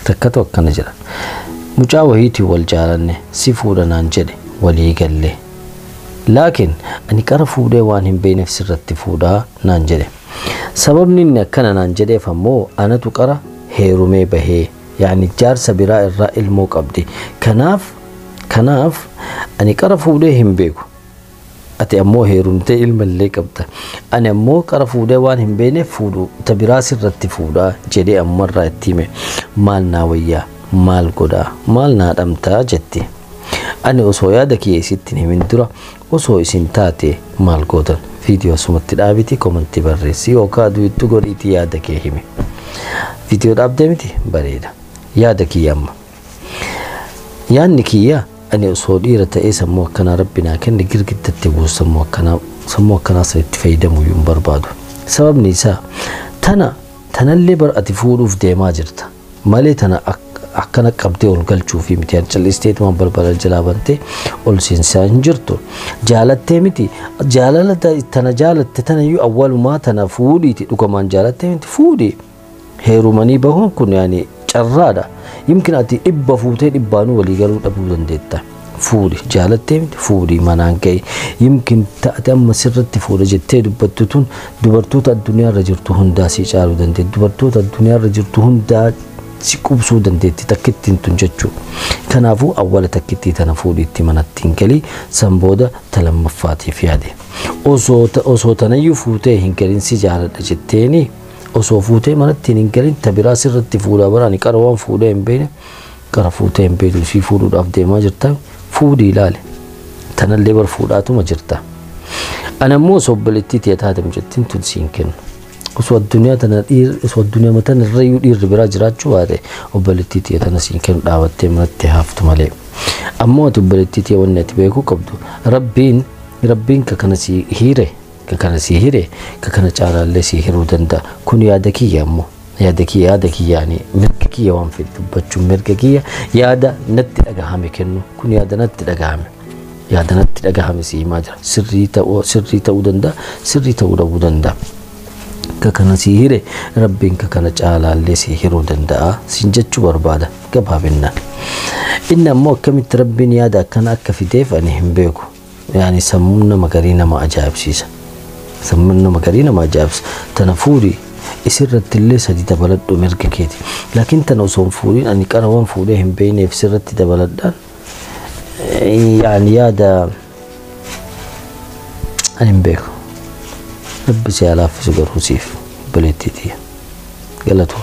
takkatu akkana jira mucaa wahiiti wal jaalanne si fuudha naan jedhe walii galle laakiin ani qara fuudhee waan hin beekneef sirratti fuudhaa naan jedhe sababni inni akkana naan jedheef ammoo anatu qara heerumee bahee yaani jaarsa biraa irraa ilmoo qabdi kanaaf ani qara fuudhee hin beeku ati ammoo heerumtee ilmallee qabda ani ammoo qara fuudhee waan hin beekneef fuudhu ta biraa sirratti fuudhaa jedhee ammarraa itti hime maal naa wayyaa maal godhaa maal naa dhamtaa jetti ani osoo yaada kiyya isitti himin dura osoo isin taate maal gootan viidiyoo asumatti dhaabiti komentii barreessi yookaan duwittu godhiitii yaada kee himi viidiyoo dhaabdee miti bareeda yaada kiyya amma yaadni kiyya ani osoo dhiira ta'ee sammuu akkanaa rabbinaa kenne girgiddatti buusu sammuu akkanaa sanitti fayyadamuu hin barbaadu sababni isaa tanallee bar ati fuudhuuf deemaa jirta malee tana akkana qabdee ol galchuu fi miti callisteetumaan balbala jalaa bantee ol seensaa hin jirtu jaalattee miti jaalalata tana jaalatte tanayyuu awwalumaa tana fuudhiiti dhugamaan jaalattee miti fuudhi heerumanii bahuun kun yaani carraadha yumkin ati dhibba fuutee dhibbaanuu walii galuu dhabuu dandeetta fuudhi jaalattee miti fuudhi manaan ga'e yumkin taate amma sirratti fuudha jettee dubbattu tun dubartoota addunyaarra jirtu hundaa si caaluu dandeetti dubartoota addunyaarra jirtu hundaa si qubsuu dandeetti takkittiin tun jechuu kanaafuu awwala takkittii tana fuudhiitti manattiin galii san booda talammaffaatiif yaade osoo tanayyuu fuutee hin galin si jaaladha jetteeni osoo fuutee manattiin hin galin ta biraa sirratti fuudhaa baraani qara waan fuudhee hin beekne qara fuutee hin beekne si fuudhuudhaaf deemaa jirta fuudhii ilaale tanallee bar fuudhaatuma jirta ana ammoo osoo obboleettii tee taatem jettiin tun siin kennu osoo addunyaa matan irrayyuu dhiirri biraa jiraachuu baate obboleettii tee tana siin kennu dhaabattee manatti haaftu malee ammoo ati obboleettii tee wanni ati beekuu qabdu rabbiin ka kana si hiire ka kana caalaallee si hiruu danda'a kun yaada kiyya ammoo yaada kiyyaani mirga kiyya waan fedhe dubbachuun mirga kiyya yaada natti dhagahame kennu kun yaada natti dhagahame si himaa jira sirrii ta'uu danda'a sirrii ta'uu dhabuu danda'a ka kana si hire rabbiin ka kana caalaallee si hiruu danda'a sin jechuu barbaada gabaabinaan inni ammoo akkamitti rabbiin yaada akkana akka fideef ani hin beeku yaani sammuun nama garii nama ajaa'ibsiisa tana fuudhi isirratti illee sadi dabaladhu mirga keeti laakiin tana osoo fuudhiin ani qara waan fuudhee hin beekneef sirratti dabaladhaan yaani yaada ani hin beeku rabbi si alaafisu garuu siif obboleettii tiyya galatu